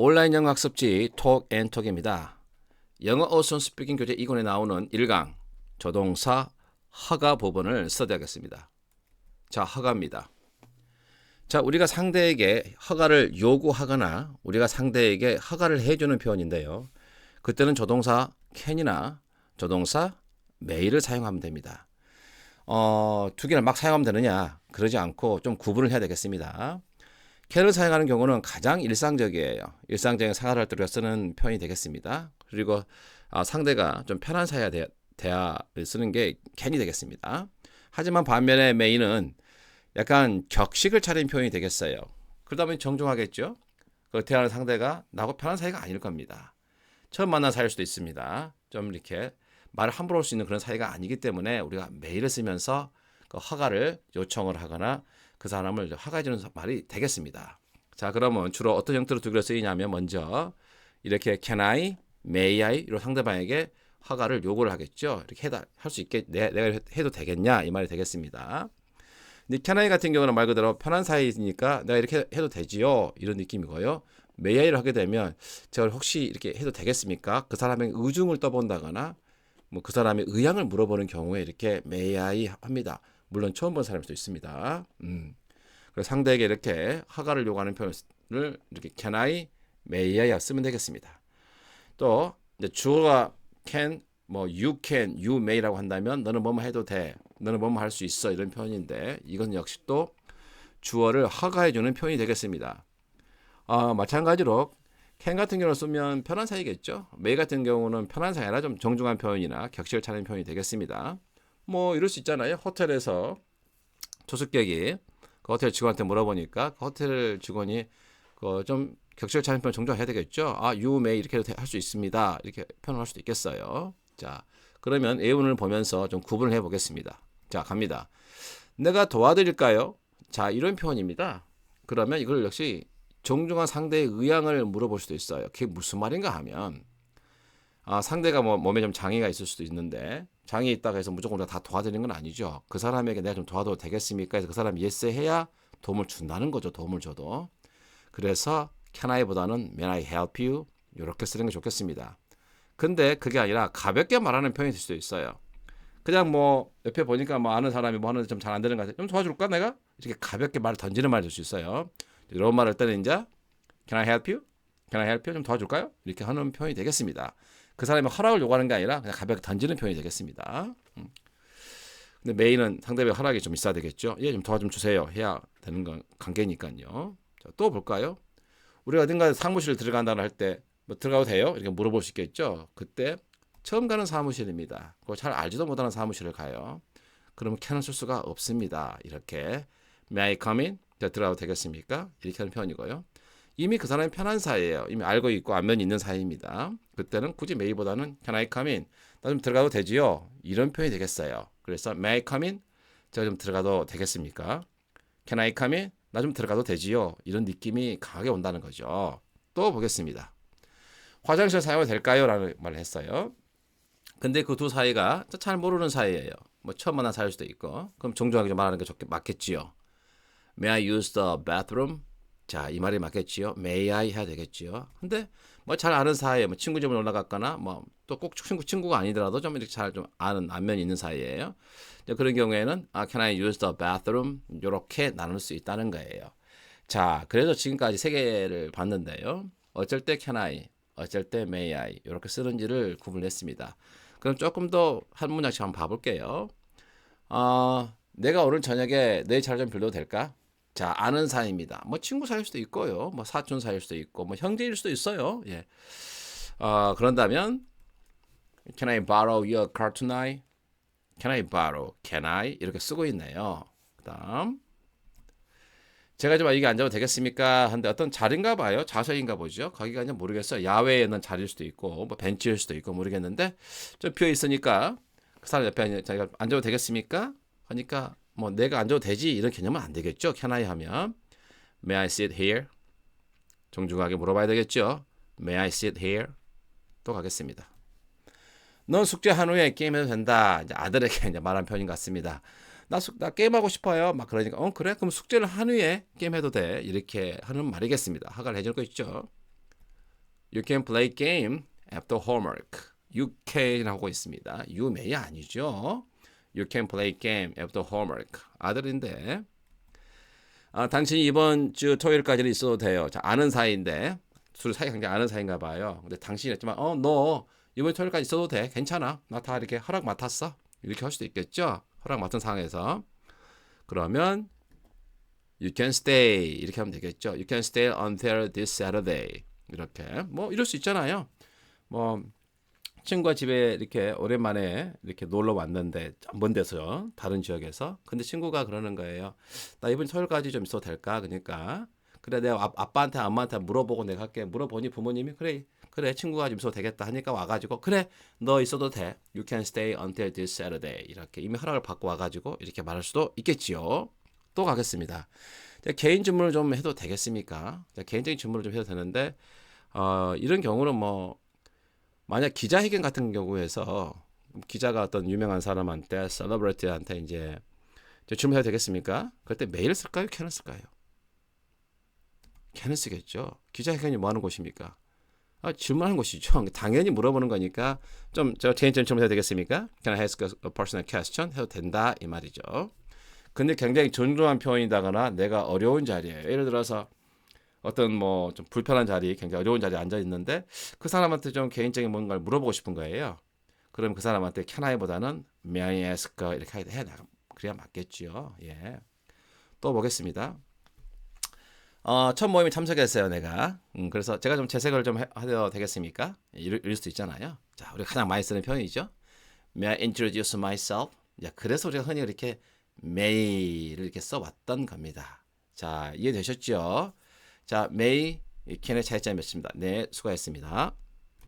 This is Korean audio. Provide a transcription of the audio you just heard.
온라인 영어 학습지 톡앤톡입니다. 영어 어순 스피킹 교재 2권에 나오는 1강 조동사 허가 부분을 스터디하겠습니다. 자, 허가입니다. 자, 우리가 상대에게 허가를 요구하거나 우리가 상대에게 허가를 해주는 표현인데요. 그때는 조동사 can이나 조동사 may를 사용하면 됩니다. 두 개를 막 사용하면 되느냐? 그러지 않고 좀 구분을 해야 되겠습니다. can을 사용하는 경우는 가장 일상적이에요. 일상적인 생활할 때 우리가 쓰는 표현이 되겠습니다. 그리고 상대가 좀 편한 사이에 대화를 쓰는 게 can이 되겠습니다. 하지만 반면에 may는 약간 격식을 차린 표현이 되겠어요. 그러다 보니 정중하겠죠. 그 대화하는 상대가 나하고 편한 사이가 아닐 겁니다. 처음 만난 사이일 수도 있습니다. 좀 이렇게 말을 함부로 할 수 있는 그런 사이가 아니기 때문에 우리가 메일을 쓰면서 그 허가를 요청을 하거나 그 사람을 허가해 주는 말이 되겠습니다. 자, 그러면 주로 어떤 형태로 두 개를 쓰이냐면 먼저 이렇게 can I, may I 이런 상대방에게 허가를 요구를 하겠죠. 이렇게 할 수 있게 내가 해도 되겠냐 이 말이 되겠습니다. 근데 can I 같은 경우는 말 그대로 편한 사이니까 내가 이렇게 해도 되지요 이런 느낌이고요. may I를 하게 되면 제가 혹시 이렇게 해도 되겠습니까? 그 사람의 의중을 떠본다거나 뭐 그 사람의 의향을 물어보는 경우에 이렇게 may I 합니다. 물론 처음 본 사람일 수도 있습니다. 그래서 상대에게 이렇게 허가를 요구하는 표현을 이렇게 can I, may I 쓰면 되겠습니다. 또 이제 주어가 can, 뭐 you can, you may라고 한다면 너는 뭐뭐 해도 돼, 너는 뭐뭐 할 수 있어 이런 표현인데 이건 역시 또 주어를 허가해주는 표현이 되겠습니다. 마찬가지로 can 같은 경우를 쓰면 편한 사이겠죠. may 같은 경우는 편한 사이 아니라 좀 정중한 표현이나 격식을 차리는 표현이 되겠습니다. 뭐 이럴 수 있잖아요. 호텔에서 투숙객이 그 호텔 직원한테 물어보니까 그 호텔 직원이 그 좀 격식을 차리는 표현 정중해야 되겠죠. you may 이렇게 할 수 있습니다. 이렇게 표현할 수도 있겠어요. 자, 그러면 예문을 보면서 좀 구분을 해보겠습니다. 자, 갑니다. 내가 도와드릴까요? 자, 이런 표현입니다. 그러면 이걸 역시 정중한 상대의 의향을 물어볼 수도 있어요. 그게 무슨 말인가 하면 상대가 뭐 몸에 좀 장애가 있을 수도 있는데 장애 있다고 해서 무조건 우리가 다 도와드리는 건 아니죠. 그 사람에게 내가 좀 도와도 되겠습니까? 해서 그 사람이 yes 해야 도움을 준다는 거죠. 도움을 줘도. 그래서 can I보다는 may I help you? 이렇게 쓰는 게 좋겠습니다. 근데 그게 아니라 가볍게 말하는 표현이 될 수도 있어요. 그냥 뭐 옆에 보니까 뭐 아는 사람이 뭐 하는데 좀 잘 안 되는 것 같아. 좀 도와줄까 내가? 이렇게 가볍게 말을 던지는 말이 될 수 있어요. 이런 말을 할 때는 이제 can I help you? Can I help you? 좀 도와줄까요? 이렇게 하는 표현이 되겠습니다. 그 사람의 허락을 요구하는 게 아니라 그냥 가볍게 던지는 표현이 되겠습니다. 근데 메인은 상대방의 허락이 좀 있어야 되겠죠. 예, 좀 도와 좀 주세요. 해야 되는 건 관계니까요. 자, 또 볼까요? 우리가 어딘가 사무실 들어간다고 할 때 뭐 들어가도 돼요? 이렇게 물어볼 수 있겠죠. 그때 처음 가는 사무실입니다. 잘 알지도 못하는 사무실을 가요. 그러면 can을 쓸 수가 없습니다. 이렇게 may I come in? 들어가도 되겠습니까? 이렇게 하는 표현이고요. 이미 그 사람이 편한 사이예요. 이미 알고 있고 안면이 있는 사이입니다. 그때는 굳이 may보다는 can I come in? 나 좀 들어가도 되지요? 이런 표현이 되겠어요. 그래서 may I come in? 제가 좀 들어가도 되겠습니까? can I come in? 나 좀 들어가도 되지요? 이런 느낌이 강하게 온다는 거죠. 또 보겠습니다. 화장실 사용해도 될까요? 라는 말을 했어요. 근데 그 두 사이가 잘 모르는 사이예요. 뭐 처음 만난 사이일 수도 있고. 그럼 정중하게 좀 말하는 게 맞겠지요. May I use the bathroom? 자, 이 말이 맞겠지요. May I 해야 되겠지요. 근데 뭐 잘 아는 사이에 뭐 친구 집에 올라갔거나 뭐 또 꼭 친구가 아니더라도 좀 이렇게 잘 좀 아는 안면이 있는 사이예요. 그런 경우에는 can I use the bathroom? 이렇게 나눌 수 있다는 거예요. 자, 그래서 지금까지 세 개를 봤는데요. 어쩔 때 can I, 어쩔 때 may I 이렇게 쓰는지를 구분했습니다. 그럼 조금 더 한 문장씩 한번 봐볼게요. 내가 오늘 저녁에 내 차를 좀 빌려도 될까? 자, 아는 사이입니다. 뭐 친구 사이일 수도 있고요. 뭐 사촌 사이일 수도 있고, 뭐 형제일 수도 있어요. 예. 그런다면 Can I borrow your car tonight? Can I borrow? Can I? 이렇게 쓰고 있네요. 그다음 제가 좀 여기 앉아도 되겠습니까? 하는데 어떤 자리인가 봐요. 좌석인가 보죠. 거기가 그냥 모르겠어요. 야외에 있는 자리일 수도 있고, 뭐 벤치일 수도 있고 모르겠는데 좀 비어 있으니까 그 사람 옆에 자기가 앉아도 되겠습니까? 하니까 뭐 내가 앉아도 되지 이런 개념은 안 되겠죠. Can I 하면 May I sit here? 정중하게 물어봐야 되겠죠. May I sit here? 또 가겠습니다. 넌 숙제한 후에 게임해도 된다. 이제 아들에게 이제 말한 편인 것 같습니다. 나 게임하고 싶어요. 막 그러니까 그래? 그럼 숙제를 한 후에 게임해도 돼. 이렇게 하는 말이겠습니다. 허가를 해줄 거 있죠. You can play game after homework. You can 하고 있습니다. You may 아니죠. You can play game after homework. 아들인데 당신이 이번 주 토요일까지는 있어도 돼요. 자, 아는 사이인데 둘 사이 굉장히 아는 사이인가 봐요. 근데 당신이 했지만 너 이번 토요일까지 있어도 돼. 괜찮아. 나 다 이렇게 허락 맡았어. 이렇게 할 수도 있겠죠. 허락 맡은 상황에서. 그러면 You can stay 이렇게 하면 되겠죠. You can stay until this Saturday. 이렇게 뭐 이럴 수 있잖아요. 뭐 친구가 집에 이렇게 오랜만에 이렇게 놀러 왔는데 먼 데서 다른 지역에서 근데 친구가 그러는 거예요. 나 이번 토요일까지 좀 있어도 될까? 그러니까 그래 내가 아빠한테 엄마한테 물어보고 내가 할게. 물어보니 부모님이 그래 친구가 좀 있어도 되겠다 하니까 와가지고 그래 너 있어도 돼. You can stay until this Saturday 이렇게 이미 허락을 받고 와가지고 이렇게 말할 수도 있겠지요. 또 가겠습니다. 개인 질문을 좀 해도 되겠습니까? 개인적인 질문을 좀 해도 되는데 이런 경우는 뭐 만약 기자회견 같은 경우에서 기자가 어떤 유명한 사람한테 셀러브리티한테 이제 질문해도 되겠습니까? 그럴 때 메일을 쓸까요? 캔을 쓸까요? 캔을 쓰겠죠. 기자회견이 뭐 하는 곳입니까? 질문하는 곳이죠. 당연히 물어보는 거니까 저 개인적인 질문해도 되겠습니까? Can I ask a personal question? 해도 된다 이 말이죠. 근데 굉장히 존중한 표현이다거나 내가 어려운 자리에 예를 들어서 어떤 뭐 좀 불편한 자리, 굉장히 어려운 자리에 앉아 있는데 그 사람한테 좀 개인적인 뭔가를 물어보고 싶은 거예요. 그럼 그 사람한테 can I보다는 may I ask 이렇게 해 나가 그래야 맞겠지요. 예. 또 보겠습니다. 첫 모임에 참석했어요, 내가. 그래서 제가 좀 재색을 좀 해도 되겠습니까? 이럴 수도 있잖아요. 자, 우리가 가장 많이 쓰는 표현이죠. May I introduce myself? 야, 그래서 우리가 흔히 이렇게 may를 이렇게 써왔던 겁니다. 자, 이해되셨죠? 자, may, can의 차이점이 몇 입니다. 네, 수고했습니다.